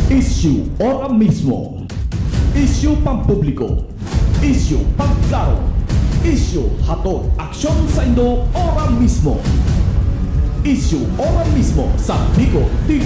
Issue ora mismo. Issue pampubliko. Issue pagklaro. Issue hatod aksyon sa Indo ora mismo. Issue ora mismo sa Bigo TV.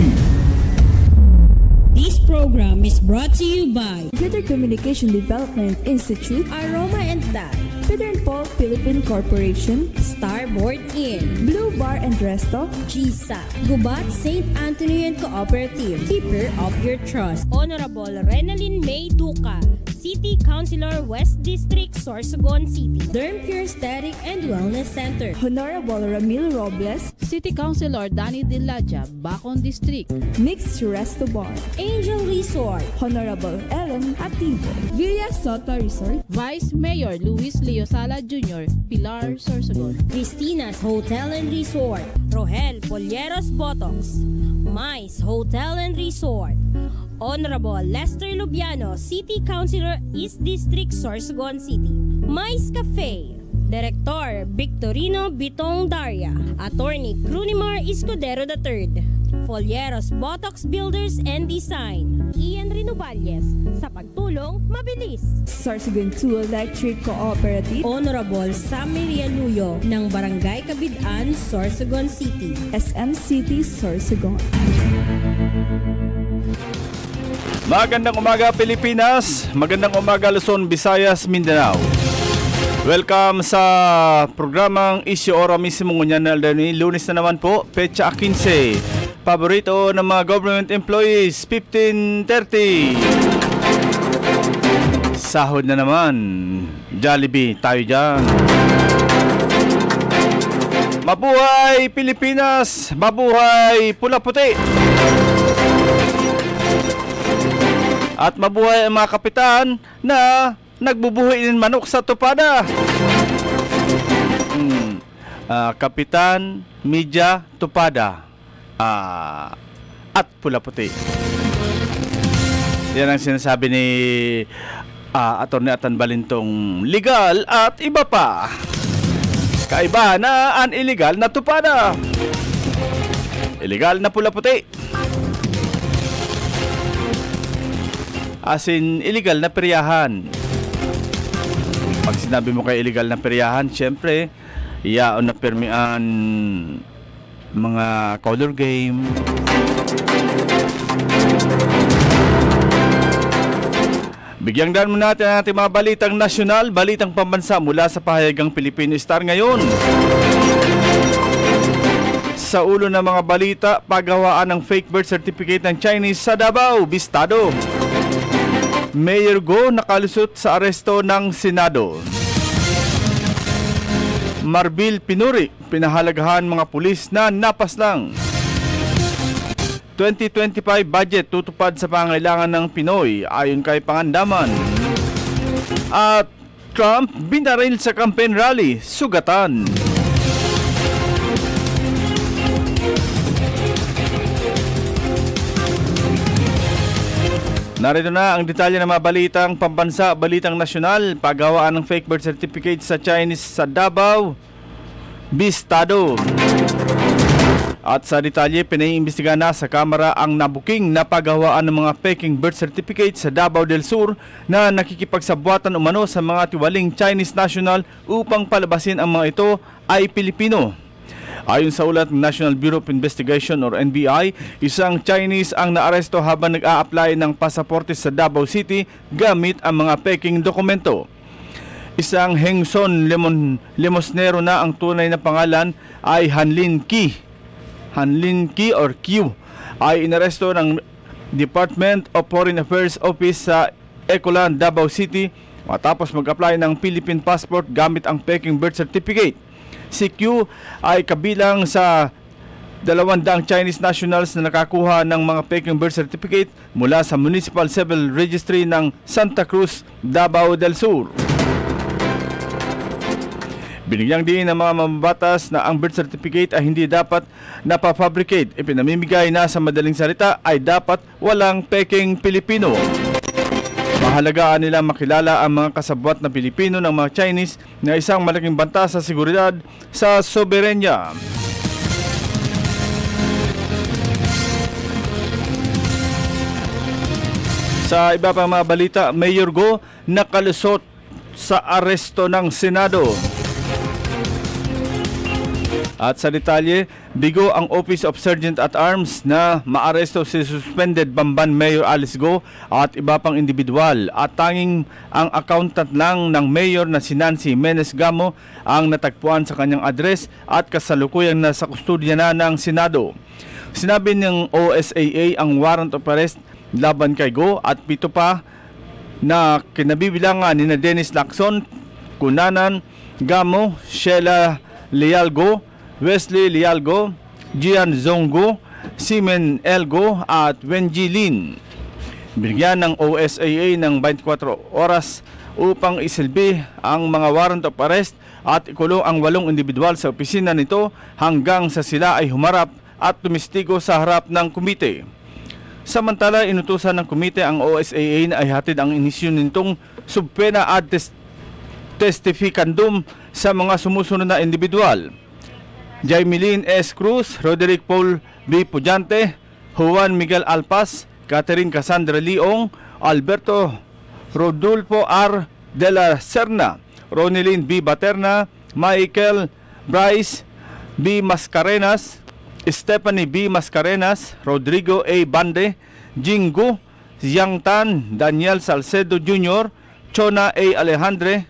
This program is brought to you by Computer Communication Development Institute, Aroma and Dye, Peter and Paul Philippine Corporation, Starboard Inn, Blue Bar and Resto, GSA, Gubat St. Anthony and Cooperative, Keeper of Your Trust, Honorable Renalyn May Duca, City Councilor West District, Sorsogon City, Derm Pure Aesthetic and Wellness Center, Honorable Ramil Robles, City Councilor Danny Dilaja, Bacon District, Mixed Resto Bar, Angel Resort, Honorable Ellen Ativo, Villa Soto Resort, Vice Mayor Luis Leo Sala Jr., Pilar Sorsogon, Christina's Hotel and Resort, Rohel Polleros Botox, Mais Hotel and Resort, Honorable Lester Lubiano, City Councilor East District, Sorsogon City, Mais Cafe, Director Victorino Bitong Daria, Attorney Crunimar Escudero III, Folleros Botox Builders and Design, Ian Rinovalles, sa pagtulong mabilis. Sorsogon 2 Electric Cooperative, Honorable Sammy Rialuyo ng Barangay Kabidaan, Sorsogon City, SM City Sorsogon. Magandang umaga Pilipinas, magandang umaga Luzon, Visayas, Mindanao. Welcome sa programang Issue Ora mismo ngunyan na Lunes na naman po, Pecha 15. Paborito ng mga government employees, 15:30. Sahod na naman, Jollibee, tayo dyan. Mabuhay Pilipinas, mabuhay pula-puti. At mabuhay ang mga kapitan na nagbubuhay ng manok sa tupada. Kapitan, media, tupada, at pula-puti. Yan ang sinasabi ni Atty. Atan Balintong, legal at iba pa. Kaiba na ang illegal na tupada. Illegal na pula-puti. As in, illegal na peryahan. Pag sinabi mo kay illegal na peryahan, syempre, iyaon na permian mga color game. Bigyang daan mo natin ang ating mga balitang nasyonal, balitang pambansa mula sa pahayagang Filipino Star ngayon. Sa ulo ng mga balita, paggawaan ng fake birth certificate ng Chinese sa Davao, Bistado. Mayor Go nakalusot sa aresto ng Senado. Marbil Pinuri, pinahalagahan mga pulis na napaslang. 2025 budget tutupad sa pangailangan ng Pinoy ayon kay Pangandaman. At Trump binaril sa campaign rally, sugatan. Narito na ang detalye ng mga balitang pambansa, balitang nasyonal, paggawaan ng fake birth certificate sa Chinese sa Davao, Bistado. At sa detalye, pinaiimbestiga na sa Kamara ang nabuking na paggawaan ng mga faking birth certificate sa Davao del Sur na nakikipagsabwatan umano sa mga tiwaling Chinese national upang palabasin ang mga ito ay Pilipino. Ayon sa ulat ng National Bureau of Investigation or NBI, isang Chinese ang naaresto habang nag-a-apply ng pasaporte sa Davao City gamit ang mga peking dokumento. Isang Hengson Lemosnero na ang tunay na pangalan ay Hanlin Ki. Hanlin Ki or Q ay inaresto ng Department of Foreign Affairs Office sa Ecolan, Davao City matapos mag-apply ng Philippine passport gamit ang peking birth certificate. Si Q ay kabilang sa 200 Chinese nationals na nakakuha ng mga peking birth certificate mula sa Municipal Civil Registry ng Santa Cruz, Davao del Sur. Binigyang diin ng mga mambabatas na ang birth certificate ay hindi dapat napafabricate. Ipinamimigay na sa madaling salita ay dapat walang peking Pilipino. Mahalagaan nila makilala ang mga kasabwat na Pilipino ng mga Chinese na isang malaking banta sa seguridad sa soberenya. Sa iba pang mga balita, Mayor Go nakalusot sa aresto ng Senado. At sa detalye, bigo ang Office of Sergeant at Arms na maaresto si suspended Bamban Mayor Alice Go at iba pang individual. At tanging ang accountant lang ng mayor na si Nancy Menes Gamo ang natagpuan sa kanyang address at kasalukuyang nasa kustudya na ng Senado. Sinabi ng OSAA ang warrant of arrest laban kay Go at 7 pa na kinabibilangan ni Dennis Lacson, Kunanan Gamo, Sheila Lealgo, Wesley Lealgo, Gian Zongo, Simen Elgo at Wenji Lin. Binigyan ng OSAA ng 24 oras upang isilbi ang mga warrant of arrest at ikulong ang 8 individual sa opisina nito hanggang sa sila ay humarap at tumistigo sa harap ng komite. Samantala, inutusan ng komite ang OSAA na ay hatid ang inisyon nitong subpena ad testificandum sa mga sumusunod na individual: Jaimilin S. Cruz, Roderick Paul B. Pujante, Juan Miguel Alpas, Catherine Cassandra Leong, Alberto Rodolfo R. de la Serna, Ronilyn B. Baterna, Michael Bryce B. Mascarenas, Stephanie B. Mascarenas, Rodrigo A. Bande, Jingo Yang Tan, Daniel Salcedo Jr., Chona A. Alejandre,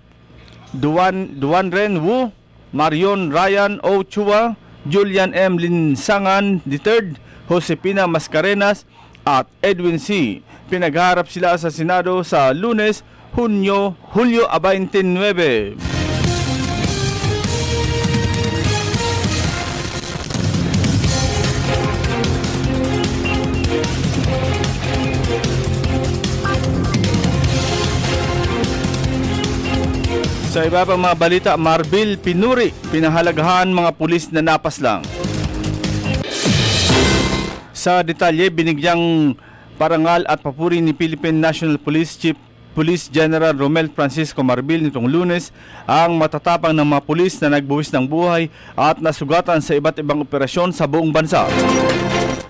Duan Ren Wu, Marion Ryan O. Chua, Julian M. Linsangan III, Josepina Mascarenas at Edwin C. Pinagharap sila sa Senado sa Lunes, Hulyo 29. Sa iba pang mga balita, Marbil Pinuri, pinahalagahan mga pulis na napaslang. Sa detalye, binigyang parangal at papuri ni Philippine National Police Chief Police General Romel Francisco Marbil nitong Lunes ang matatapang ng mga pulis na nagbuwis ng buhay at nasugatan sa iba't ibang operasyon sa buong bansa.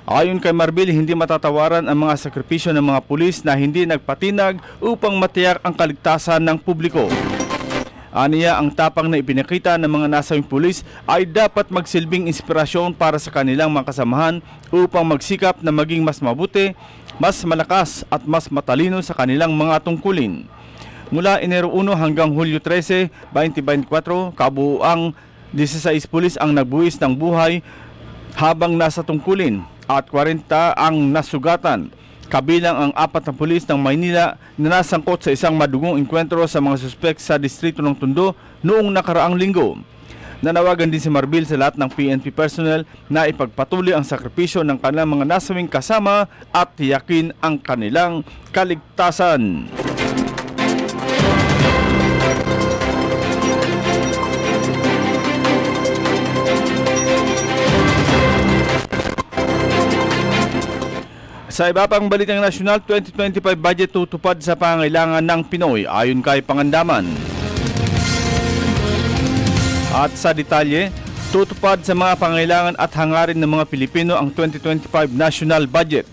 Ayon kay Marbil, hindi matatawaran ang mga sakripisyo ng mga pulis na hindi nagpatinag upang matiyak ang kaligtasan ng publiko. Aniya, ang tapang na ipinakita ng mga nasawing pulis ay dapat magsilbing inspirasyon para sa kanilang mga kasamahan upang magsikap na maging mas mabuti, mas malakas at mas matalino sa kanilang mga tungkulin. Mula Enero 1 hanggang Hulyo 13, 2024, kabuuang 16 pulis ang nagbuwis ng buhay habang nasa tungkulin at 40 ang nasugatan. Kabilang ang 4 na pulis ng Maynila na nasangkot sa isang madugong engkwentro sa mga suspek sa distrito ng Tondo noong nakaraang linggo. Nanawagan din si Marbil sa lahat ng PNP personnel na ipagpatuloy ang sakripisyo ng kanilang mga nasawing kasama at tiyakin ang kanilang kaligtasan. Sa iba pang balitang nasyonal, 2025 budget tutupad sa pangailangan ng Pinoy ayon kay Pangandaman. At sa detalye, tutupad sa mga pangailangan at hangarin ng mga Pilipino ang 2025 national budget.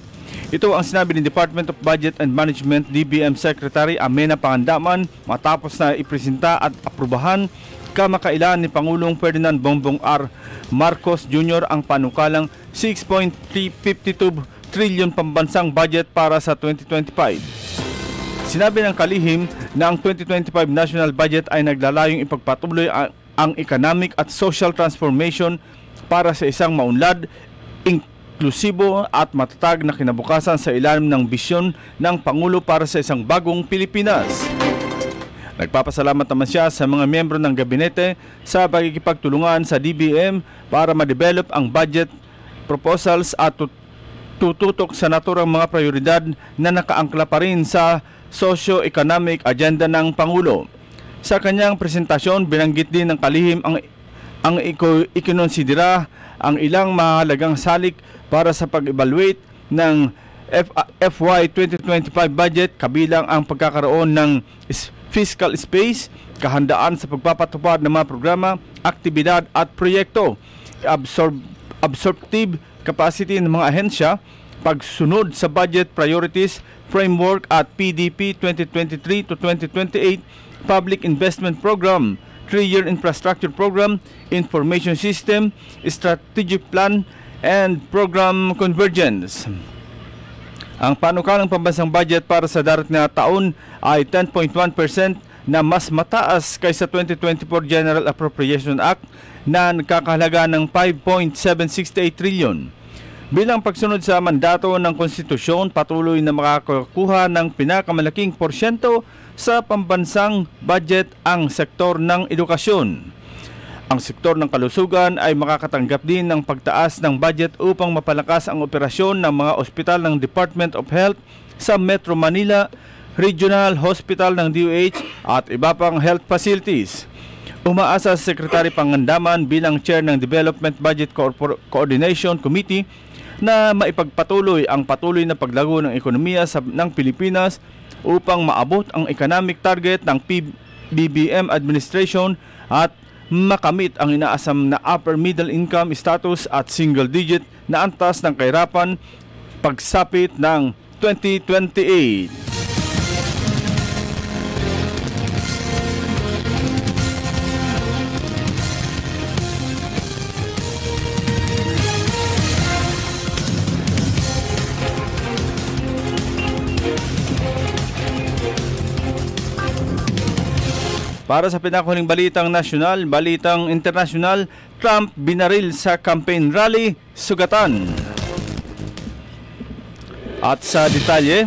Ito ang sinabi ng Department of Budget and Management DBM Secretary Amena Pangandaman matapos na ipresenta at aprubahan kamakailan ni Pangulong Ferdinand Bongbong R. Marcos Jr. ang panukalang 6.352 trilyon pambansang budget para sa 2025. Sinabi ng kalihim na ang 2025 national budget ay naglalayong ipagpatuloy ang economic at social transformation para sa isang maunlad, inklusibo at matatag na kinabukasan sa ilalim ng bisyon ng Pangulo para sa isang bagong Pilipinas. Nagpapasalamat naman siya sa mga miyembro ng gabinete sa pagkikipagtulungan sa DBM para ma-develop ang budget proposals at tututok sa naturang mga prioridad na nakaangkla pa rin sa socio-economic agenda ng Pangulo. Sa kanyang presentasyon, binanggit din ng kalihim ang ikinonsidera ang ilang mahalagang salik para sa pag-evaluate ng FY 2025 budget, kabilang ang pagkakaroon ng fiscal space, kahandaan sa pagpapatupad ng mga programa, aktibidad at proyekto, absorptive capacity ng mga ahensya, pagsunod sa Budget Priorities Framework at PDP 2023 to 2028 Public Investment Program, 3-year Infrastructure Program, Information System, Strategic Plan, and Program Convergence. Ang panukalang pambansang budget para sa darating na taon ay 10.1% na mas mataas kaysa 2024 General Appropriation Act na nagkakahalaga ng 5.768 trillion. Bilang pagsunod sa mandato ng konstitusyon, patuloy na makakakuha ng pinakamalaking porsyento sa pambansang budget ang sektor ng edukasyon. Ang sektor ng kalusugan ay makakatanggap din ng pagtaas ng budget upang mapalakas ang operasyon ng mga ospital ng Department of Health sa Metro Manila, Regional Hospital ng DOH at iba pang health facilities. Umaasa sa Secretary Pangandaman bilang Chair ng Development Budget Coordination Committee na maipagpatuloy ang patuloy na paglago ng ekonomiya ng Pilipinas upang maabot ang economic target ng BBM administration at makamit ang inaasam na upper middle income status at single digit na antas ng kahirapan pagsapit ng 2028. Para sa pinakahuling balitang nasyonal, balitang internasyonal, Trump binaril sa campaign rally, sugatan. At sa detalye,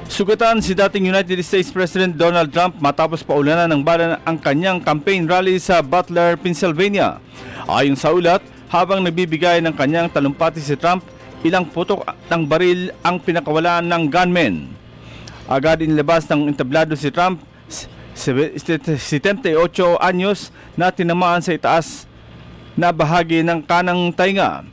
sugatan si dating United States President Donald Trump matapos paulanan ng bala ang kanyang campaign rally sa Butler, Pennsylvania. Ayon sa ulat, habang nagbibigay ng kanyang talumpati si Trump, ilang putok ng baril ang pinakawalan ng gunmen. Agad inilabas ng entablado si Trump, 78 anyos, na tinamaan sa itaas na bahagi ng kanang tainga.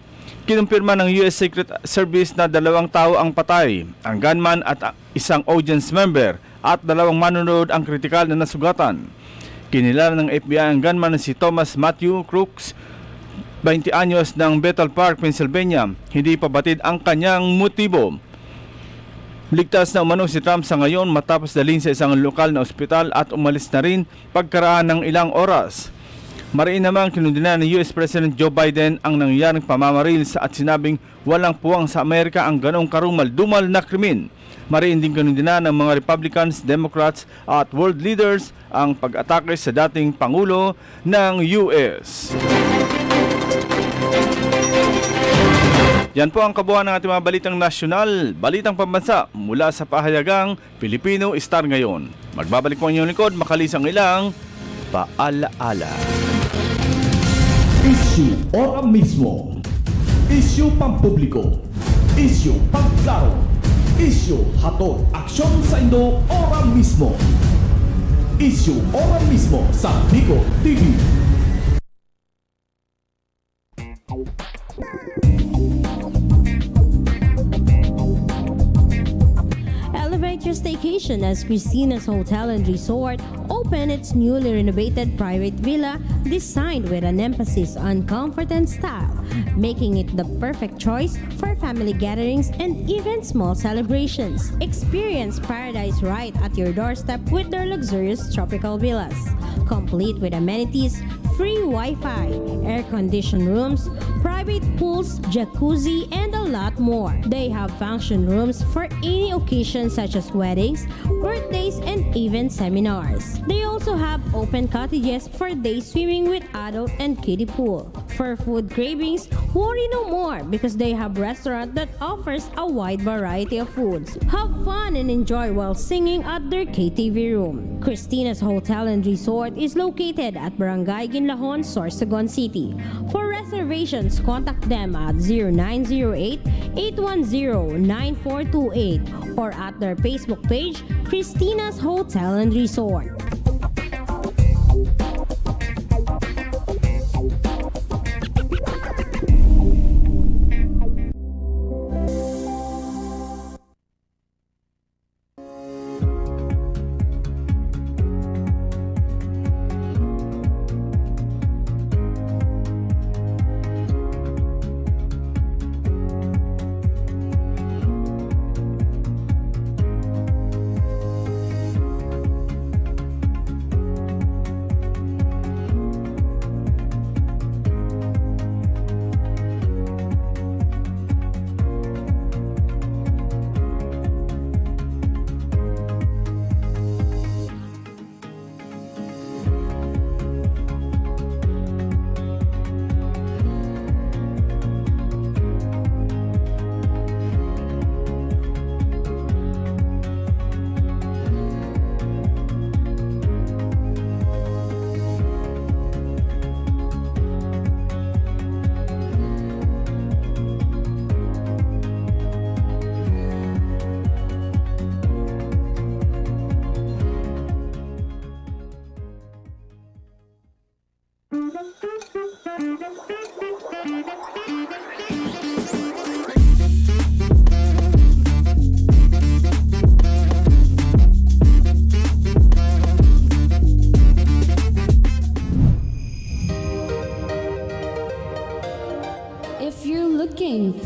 Kinumpirma ng US Secret Service na 2 tao ang patay, ang gunman at isang audience member, at 2 manunod ang kritikal na nasugatan. Kinilala ng FBI ang gunman na si Thomas Matthew Crooks, 20 anyos, ng Bethel Park, Pennsylvania. Hindi pa batid ang kanyang motibo. Ligtas na umano si Trump sa ngayon matapos dalhin sa isang lokal na ospital at umalis na rin pagkaraan ng ilang oras. Mariin namang kinundinan ni US President Joe Biden ang nangyaring pamamaril at sinabing walang puwang sa Amerika ang ganong karumal-dumal na krimen. Mariin din kinundinan ng mga Republicans, Democrats at world leaders ang pag-atake sa dating Pangulo ng US. Yan po ang kabuuan ng ating mga balitang nasyonal, balitang pambansa mula sa pahayagang Pilipino Star Ngayon. Magbabalik po ang inyong likod, makalisang ilang paalaala. Issue ora mismo. Issue pampubliko. Issue pangklaro. Issue hatod aksyon sa Indo ora mismo. Issue ora mismo sa Bigo TV. Elevate your staycation as Christina's Hotel and Resort opened its newly renovated private villa designed with an emphasis on comfort and style, making it the perfect choice for family gatherings and even small celebrations. Experience paradise right at your doorstep with their luxurious tropical villas, complete with amenities, free Wi-Fi, air-conditioned rooms, private pools, jacuzzi, and a lot more. They have function rooms for any occasion such as weddings, birthdays, and even seminars. They also have open cottages for day swimming with adult and kiddie pool. For food cravings, worry no more because they have a restaurant that offers a wide variety of foods. Have fun and enjoy while singing at their KTV room. Christina's Hotel and Resort is located at Barangay Ginlahon, Sorsogon City. For reservations, contact them at 0908-810-9428 or at their Facebook page, Christina's Hotel and Resort.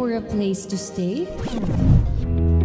for a place to stay?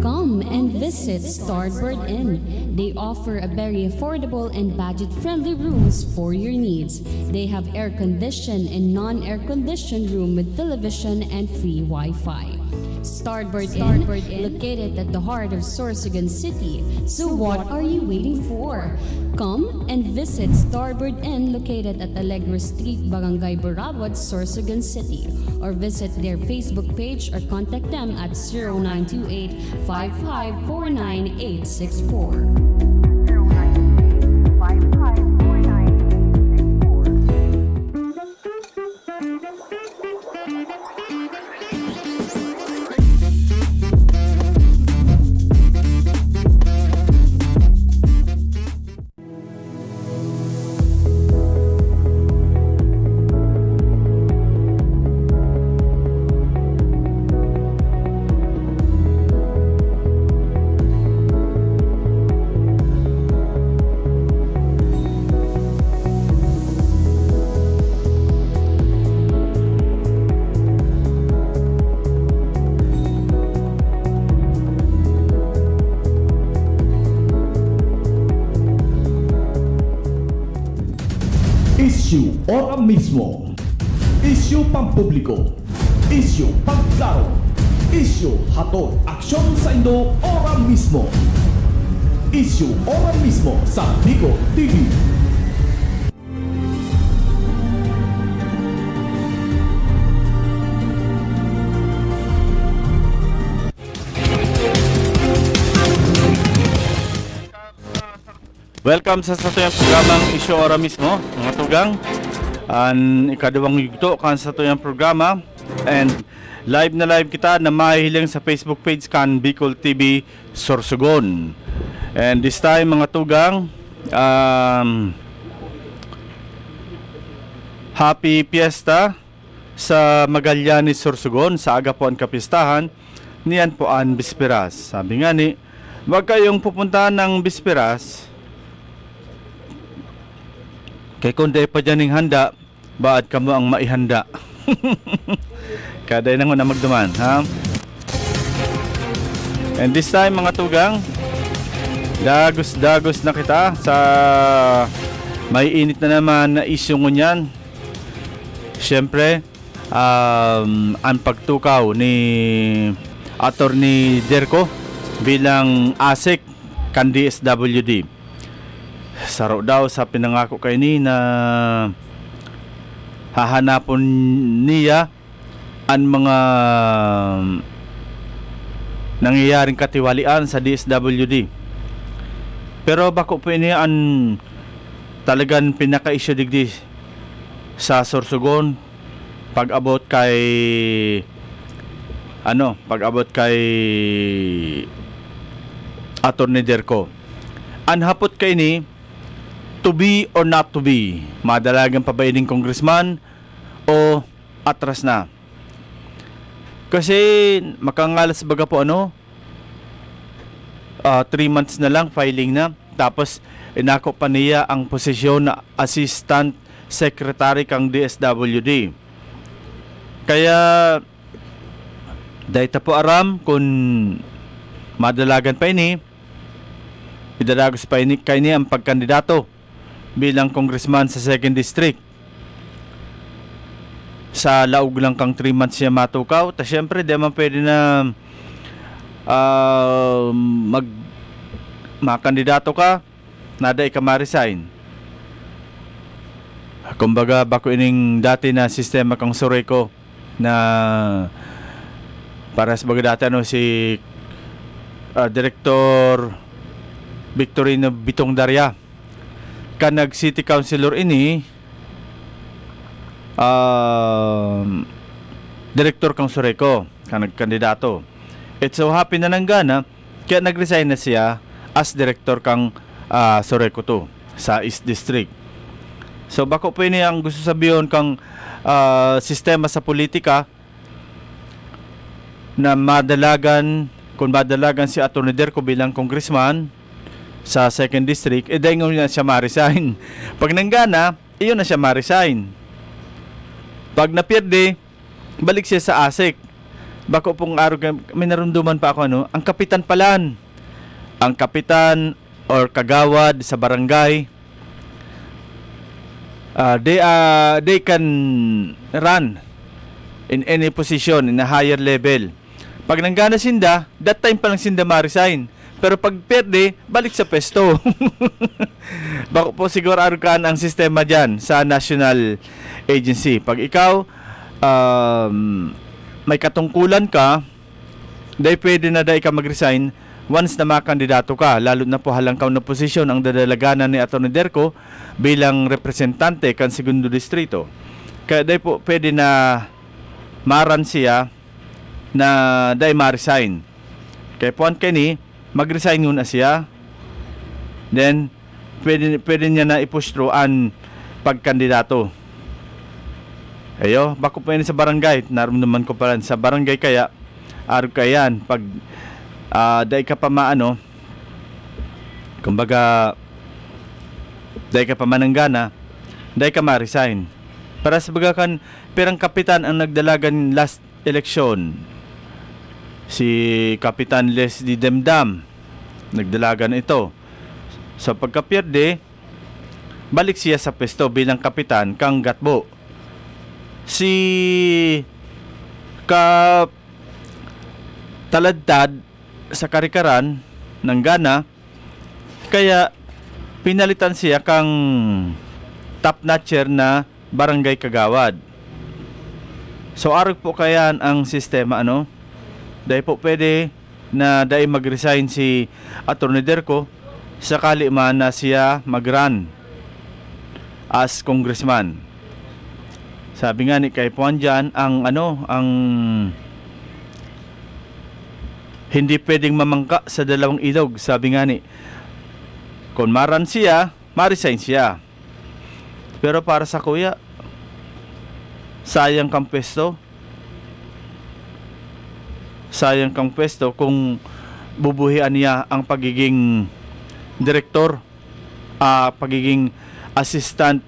Come and visit Starboard Inn. They offer a very affordable and budget-friendly rooms for your needs. They have air-conditioned and non-air-conditioned room with television and free Wi-Fi. Starboard Inn, located at the heart of Sorsogon City. So what are you waiting for? Come and visit Starboard Inn located at Alegre Street, Barangay Burabot, Sorsogon City. Or visit their Facebook page or contact them at 0928-5549864. Issue ahora mismo. Issue pampubliko. Issue pangklaro. Issue hatod aksyon sa Indo ahora mismo. Issue ahora mismo sa Bicol TV. Welcome sa satuyang programang Isyo Ora Mismo, mga tugang. Ang ikadawang yugto kan sa satuyang programa. And live na live kita na mahihiling sa Facebook page kan Bicol TV Sorsogon. And this time mga tugang, happy fiesta sa Magallanes Sorsogon sa aga po ang kapistahan. Niyan po ang bisperas. Sabi nga ni, wag kayong pupuntahan ng bisperas kay kung day pa dyan ng handa, baad ka mo ang maihanda. Kaday na mo na magduman, ha? And this time mga tugang, dagos na kita sa may init na naman na issue ngunyan. Siyempre, ang pagtukaw ni Attorney Derco bilang ASEC kan DSWD. Saro daw sa pinangako kay ni na hahanapon niya ang mga nangyayaring katiwalian sa DSWD. Pero bako po niya ang talagang pinaka-issue digdi sa Sorsogon pag-abot kay Attorney Derco. Anhapot kay ni to be or not to be, madalagang pa ba ining congressman o atras na? Kasi makangalas baga po 3 months na lang filing na, tapos inako pa niya ang posisyon na Assistant Secretary kang DSWD. Kaya dahil po aram kung madalagan pa ini, idadagos pa ini kay niya ang pagkandidato bilang congressman sa 2nd District. Sa laog lang kang 3 months siya matukaw. Ta syempre di man pwede na makandidato ka, naday ka ma-resign. Kumbaga bako ining dati na sistema kang Soreco na para sa baga dati si Director Victorino Bitong Daria kanag City Councilor ini Director kang Soreco kanag kandidato. It's so happy na nanggana kaya nag-resign na siya as Director kang Soreco to sa East District. So bako po ini ang gusto sabihin kang sistema sa politika na kung madalagan si Atty. Derco bilang congressman sa 2nd District, daingon na siya ma-resign. Pag nanggana, iyon na siya ma-resign. Pag napirde, balik siya sa ASEC. bako pong araw may narunduman pa ako ang kapitan palan. Ang kapitan or kagawad sa barangay, they can run in any position in a higher level. Pag nanggana sinda, that time pa lang sinda ma-resign. Pero pag perde, balik sa pesto. Bako po siguro arukan ang sistema dyan sa national agency. Pag ikaw may katungkulan ka, dahil pwede na dahil ka mag-resign once na makandidato ka, lalo na po halangkaw na posisyon ang dadalaganan ni Atty. Derco bilang representante kan segundo distrito. Kaya dahil po pwede na maran siya na dahil ma-resign. Kaya po kani, mag-resign muna siya. Then, pwede niya na i-push through ang pagkandidato. Ayo, bako po yun sa barangay. Naramdaman ko pa rin sa barangay kaya, araw kayan, pag dahil ka pa maano, kumbaga, dahil ka pa mananggana, dahil ka ma-resign. Para sa bagakan, perang kapitan ang nagdalagan last election. Si Kapitan Leslie Demdam, nagdalagan ito. So pagkapierde, balik siya sa pesto bilang kapitan kang Gatbo. Si Taladtad sa Karikaran ng Ghana, kaya pinalitan siya kang top notcher na barangay kagawad. So arog po kaya ang sistema dahil po pwede na dahil mag-resign si Atty. Derco sakali man na siya mag-run as congressman. Sabi nga ni kay Puan dyan, ang hindi pwedeng mamangka sa dalawang ilog. Sabi nga ni, kung maran siya, ma-resign siya. Pero para sa kuya, sayang kang pwesto. Sayang kang pwesto kung bubuhian niya ang pagiging direktor, pagiging assistant,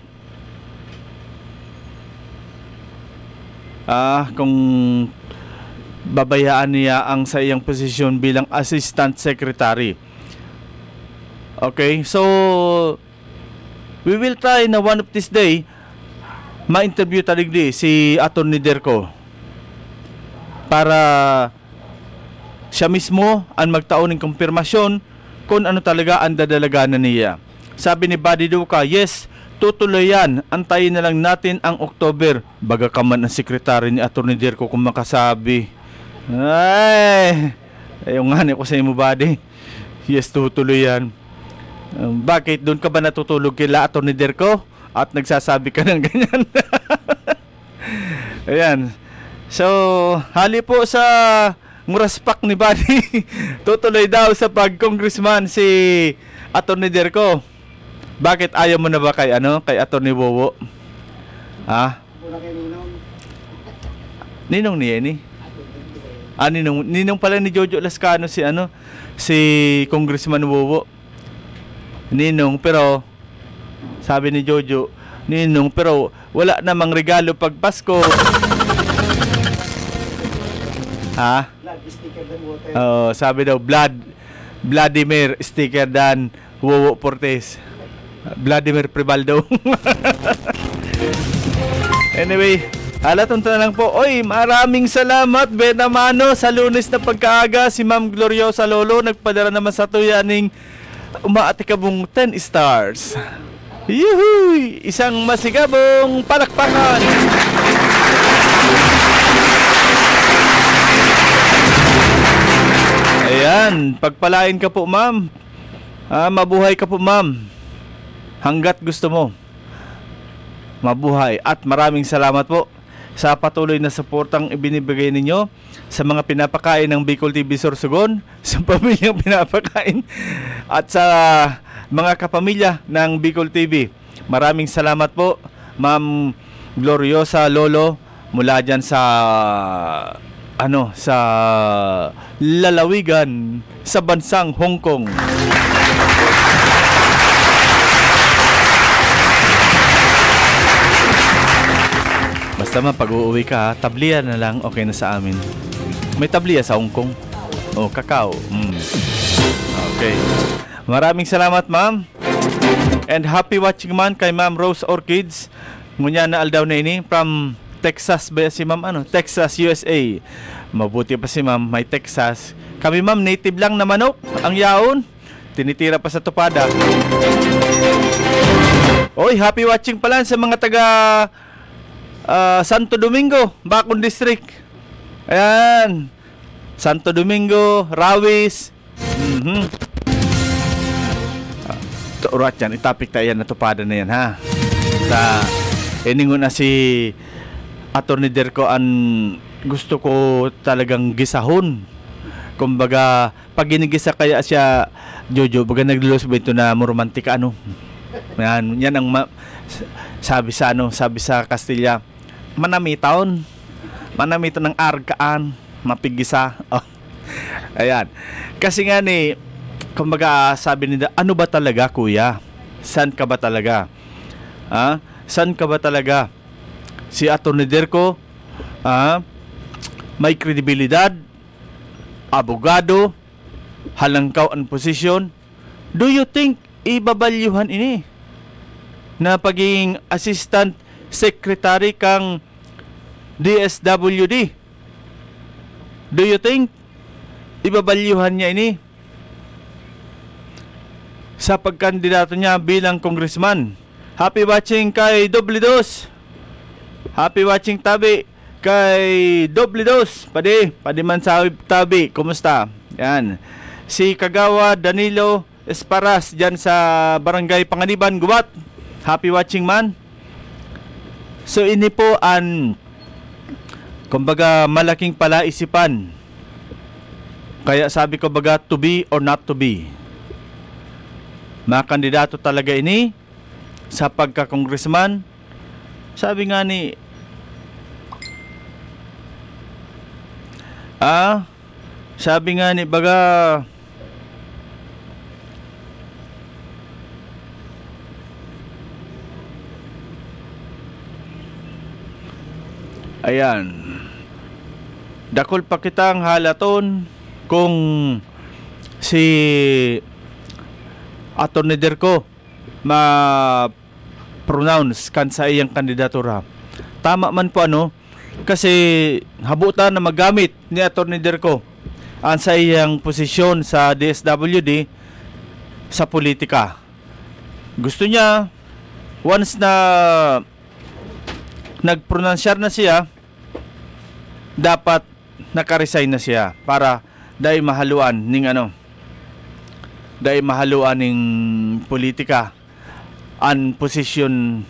kung babayaan niya ang sa iyang posisyon bilang assistant secretary. Okay, so we will try na one of this day ma-interview taligdi si Atty. Derco para siya mismo ang magtaon ng kumpirmasyon kung ano talaga ang dadalaganan niya. Sabi ni Buddy Duca, yes, tutuloy yan. Antayin na lang natin ang October. Baga ka man ang sekretary ni Atty. Derco kung makasabi. Ay, yung nga ko sa imo, Buddy. Yes, tutuloy yan. Bakit? Doon ka ba natutulog kila Atty. Derco? At nagsasabi ka ng ganyan? Ayan. So, hali po sa muraspak ni Buddy. Tutuloy daw sa pag-congressman si Atty. Derco. Bakit ayaw mo na ba kay Atty. Wowo? Ha? Ninong niya ni? Ninong pala ni Jojo Lascano si Congressman Wowo. Ninong, pero sabi ni Jojo, Ninong, pero wala namang regalo pag Pasko. Ha? Sabi daw, Vladimir sticker dan Wowo Portes. Vladimir Pribaldo. Anyway, halatong na lang po. Oy, maraming salamat Benamano sa Lunes na pagkaaga. Si Ma'am Gloriosa Lolo nagpadala naman sa tuyaning umaatikabong 10 stars. Yuhuy! Isang masigabong palakpakan. Ayan, pagpalain ka po, ma'am. Mabuhay ka po, ma'am. Hanggat gusto mo. Mabuhay. At maraming salamat po sa patuloy na suportang ibinibigay ninyo sa mga pinapakain ng Bicol TV Sorsogon, sa pamilyang pinapakain, at sa mga kapamilya ng Bicol TV. Maraming salamat po, Ma'am Gloriosa Lolo, mula dyan sa sa lalawigan sa bansang Hong Kong. Basta man pag-uuwi ka, tablian na lang, okay na sa amin. May tabliya sa Hong Kong. Oh, kakao. Okay. Maraming salamat, ma'am. And happy watching man kay Ma'am Rose Orchids. Ngunya na aldaw na ini from Texas ba si ma'am? Texas, USA. Mabuti pa si ma'am, may Texas. Kami ma'am, native lang na manok. Ang yaon, tinitira pa sa tupada. Oy, happy watching pala sa mga taga Santo Domingo, Bacon District. Ayan. Santo Domingo, Rawis. Urat yan, itapik tayo yan na tupada na yan, ha? Iningon na si Atty. Derco ang gusto ko talagang gisahon. Kumbaga, pag ginigisa kaya siya, Jojo, baga naglulus ba ito na romantika, ano? Yan ang sabi sa Castilla, manamiton ng arkaan, mapigisa. Oh. Ayan. Kasi nga ni, kumbaga sabi nila, ano ba talaga kuya? San ka ba talaga? San ka ba talaga? Si Atty. Derco, may kredibilidad, abogado, halangkaw ang posisyon. Do you think ibabalyuhan ini na pagiging assistant secretary kang DSWD? Do you think ibabalyuhan niya ini sa pagkandidato niya bilang congressman? Happy watching kay Doblidos. Happy watching tabi kay Doblidos. Padi man sa tabi. Kumusta? Yan. Si Kagawa Danilo Esparas dyan sa Barangay Panganiban, Gubat. Happy watching man. So ini po ang kumbaga malaking palaisipan. Kaya sabi ko baga to be or not to be. Mga kandidato talaga ini sa pagka-congressman. Sabi nga ni baga ayan, dakol pa kitang halaton kung si Atty. Derco ma-pronounce kan sa iyang kandidatura. Tama man po kasi habutan na magamit ni Atty. Derco ang sa iyang posisyon sa DSWD sa politika. Gusto niya once na nagpronunsyar na siya, dapat naka-resign na siya para dahil mahaluan ning politika ang posisyon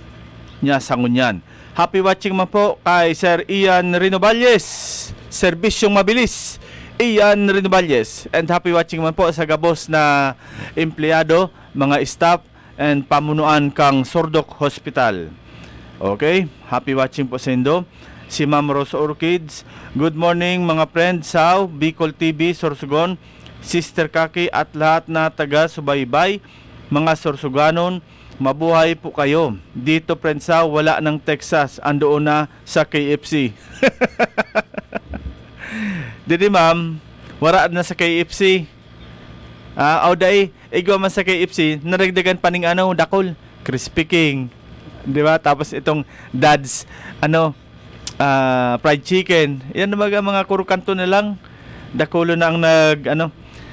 niya sa ngunyan. Happy watching man po kay Sir Ian Rinovalles, serbisyong mabilis Ian Rinovalles, and happy watching man po sa gabos na empleyado, mga staff and pamunuan kang Sordok Hospital. Okay, happy watching po sa indo. Si Ma'am Rose Orchids, good morning mga friends sa Bicol TV, Sorsogon, Sister Kaki at lahat na taga subaybay, mga Sorsoganon, mabuhay po kayo. Dito friends sa wala ng Texas, andoon na sa KFC. Didi ma'am, wala na sa KFC. Auday, igwa man sa KFC, naragdagan pa ning dakol, Crispy King. Di ba? Tapos itong Dad's fried chicken. Yan mga kurukanto na lang. Dakulo na ang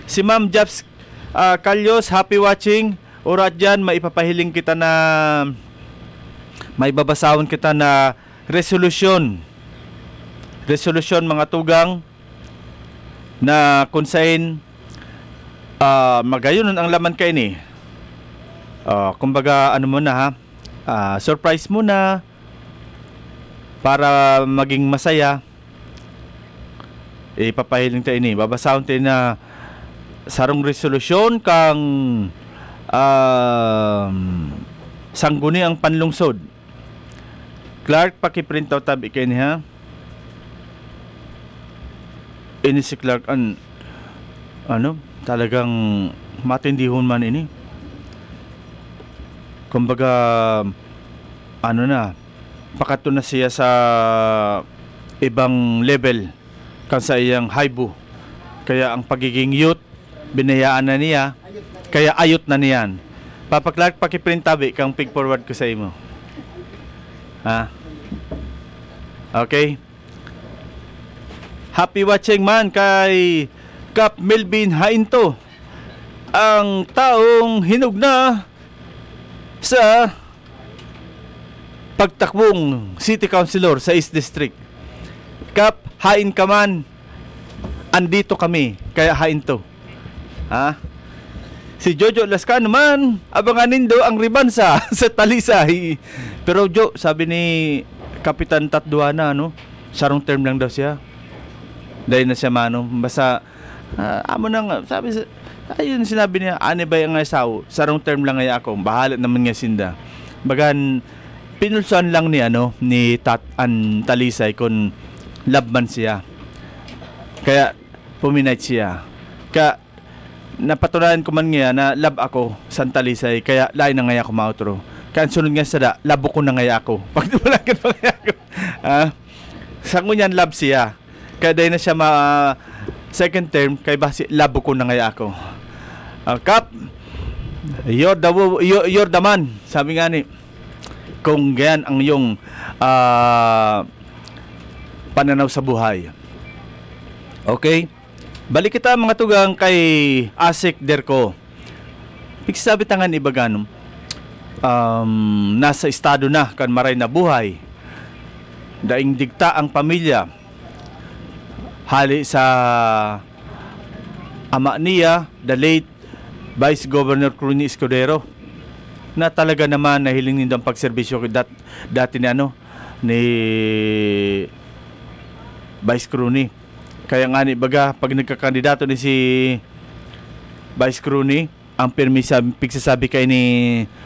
si Ma'am Japs Kalyos, happy watching. Urat dyan, maipapahiling kita na may babasawon kita na resolution mga tugang na kunsain magayon ang laman kay ni. Kumbaga muna surprise muna para maging masaya. Ipapahiling tayo ini. Babasahon tayo na sarong resolusyon kang sangguni ang panlungsod. Clark, pakiprint out tabi kayo niya. Ini si Clark talagang matindihon man ini. Kumbaga pakato na siya sa ibang level kan sa iyang haibu. Kaya ang pagiging youth, binayaan na niya, kaya ayot na niyan. Papa Clark, pakiprint tabi kang pig forward ko sa imo. Ha? Okay? Happy watching man kay Kap Melvin Hainto, ang taong hinugna sa pagtakbong City Councilor sa East District. Kap, hain ka man, andito kami, kaya hain to. Ha? Si Jojo Lascano man, abanganin do ang ribansa sa Talisay. Pero Jo, sabi ni Kapitan Tatduana, no, sarong term lang daw siya. Dahil na siya mano, basta, amo nang, sabi, ayun sinabi niya, ane ba yung asaw, sarong term lang ay ako, bahala naman nga sinda. Bagan, pinulsuan lang ni, ni Talisay kung love man siya. Kaya, puminay siya. Kaya, napatunayan ko man nga na love ako sa Talisay, kaya lain na nga ako mautro. Kaya sunod nga sa labo ko na nga ako. Pag dumalagan pa nga ako. Sa ngunyan love siya. Kaya dahil na siya second term, kaya basi labo ko na nga ako. Kap, you're the man. Sabi nga ni, kung ganyan ang iyong pananaw sa buhay. Okay? Balik kita mga tugang kay Asik Derko. Pigsabi tangan ibaganong nasa estado na kan maray na buhay. Daing digta ang pamilya. Hali sa ama niya, the late Vice Governor Cruni Escudero, na talaga naman nahiling nindang pagserbisyo dati ni ni Vice Cruni. Kaya nga ni baga pag nagkakandidato ni si Vice Cruni, ang pigsasabi kay ni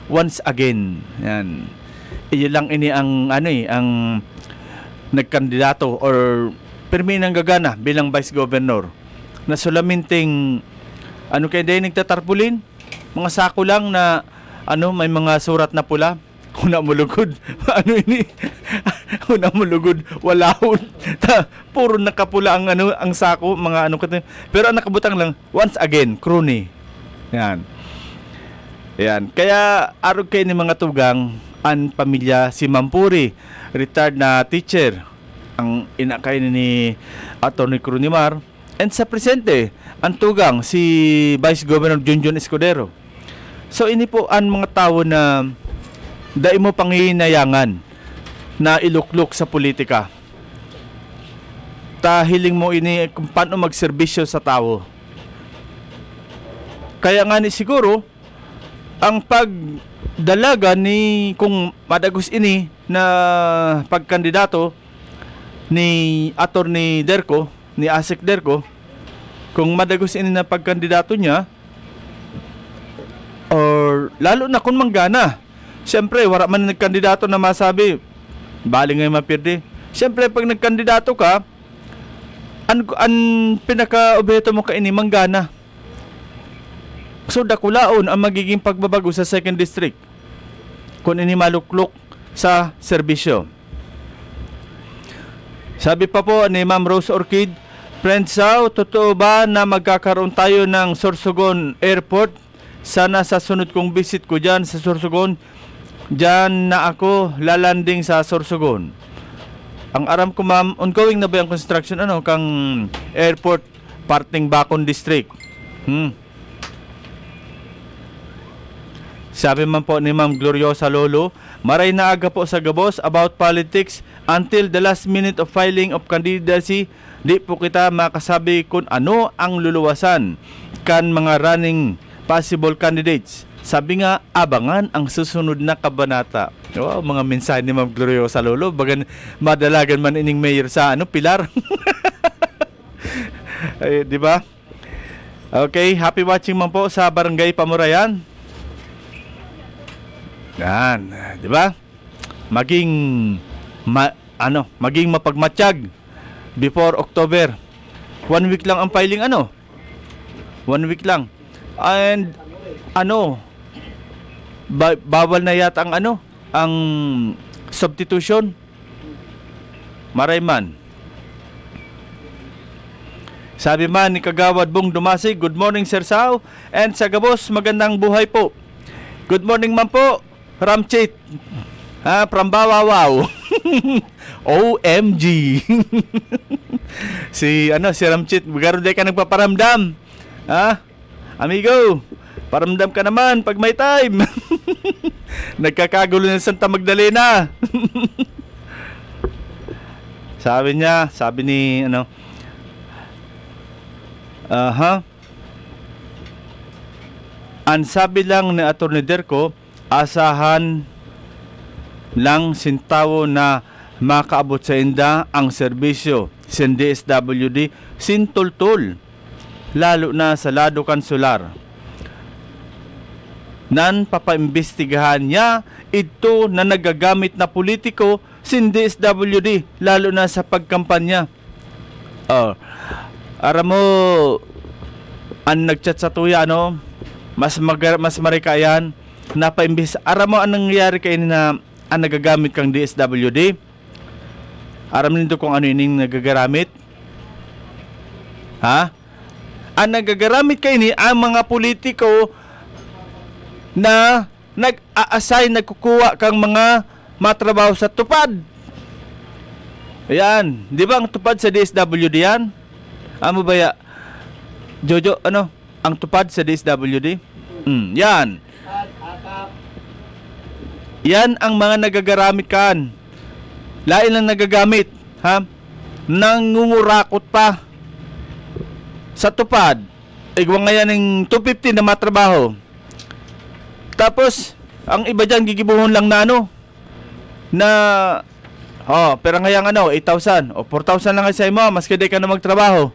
once again. Yan. Iyon lang ini ang ang nagkandidato or permi nang gagana bilang Vice Governor. Na sulaminting kaya dahil nagtatarpulin, mga sako lang na may mga surat na pula. Una mo lugod. Ini? Una mo lugod. Walahon. Puro nakapula ang sako. Mga pero ang nakabutang lang, once again, Cruni. Yan. Yan. Kaya, arog kayo ni mga tugang, ang pamilya si Mampuri, retired na teacher, ang inakay ni Atty. Crunimar, and sa presente, ang tugang, si Vice Governor Junjun Escudero. So, ini po ang mga tao na dai mo pangihinayangan na iluklok sa politika. Hiling mo ini kung paano magserbisyo sa tao. Kaya nga ni siguro, ang pagdalaga ni kung madagos ini na pagkandidato ni Atty. Derko, ni Asik Derko, kung madagos ini na pagkandidato niya, or lalo na kung manggana, siyempre, wala man nagkandidato na masabi, bali ngayon mapirdi. Siyempre, pag nagkandidato ka, ang pinaka-objeto mo kaini, manggana. So, dakulaon ang magiging pagbabago sa 2nd District kung ini maluklok sa serbisyo. Sabi pa po ni Ma'am Rose Orchid, Friendsaw, totoo ba na magkakaroon tayo ng Sorsogon Airport? Sana sa sunod kong visit ko dyan sa Sorsogon, dyan na ako lalanding sa Sorsogon. Ang aram ko ma'am, ongoing na ba yung construction kang airport parting Bacon District? Sabi man po ni Ma'am Gloriosa Lolo, maray na aga po sa gabos about politics until the last minute of filing of candidacy. Di po kita makasabi kung ano ang luluwasan kan mga running possible candidates. Sabi nga, abangan ang susunod na kabanata. Wow, mga mensahe ni Ma'am Gloriosa Lolo. Bagan madalagan man ining mayor sa Pilar. Ay, di ba? Okay, happy watching man po sa Barangay Pamurayan. Yan, di ba? Maging mapagmatsyag before October. 1 week lang ang filing 1 week lang. And bawal na yata ang substitution. Marayman. Sabi man ni Kagawad Bong Dumasig, good morning Sir Sao. And sa Gabos, magandang buhay po. Good morning man po, Ramchit. From Bawawaw. OMG. si Ramchit, garo di ka nagpaparamdam. Amigo, paramdam ka naman pag may time. Nagkakagulo ng Santa Magdalena. sabi ni ang sabi lang ni Atty. Derko, asahan lang sintawo na makaabot sa inda ang serbisyo sin DSWD sintultul, lalo na sa lado kansular. Nan papaimbestigahan niya ito na nagagamit na politiko sin DSWD, lalo na sa pagkampanya. Aram mo, ang nagchat sa tuya, mas marikayan, napaimbis. Aram mo, anong nangyayari kayo na ang nagagamit kang DSWD? Aram nito kung ano ining nagagaramit? Ang nagagaramit kayo ni ang mga politiko na nag-a-assign, nagkukuha kang mga matrabaho sa tupad. Ayan, di ba ang tupad sa DSWD yan? Amo ba ya? Jojo, ang tupad sa DSWD? Yan. Yan ang mga nagagaramit kan. Lain lang nagagamit, nangungurakot pa sa tupad. Igwang nga yan ng 250 na matrabaho. Tapos, ang iba dyan, gigibuhon lang na pero ngayang 8,000 o 4,000 lang sa imo, mas kaya ka na magtrabaho.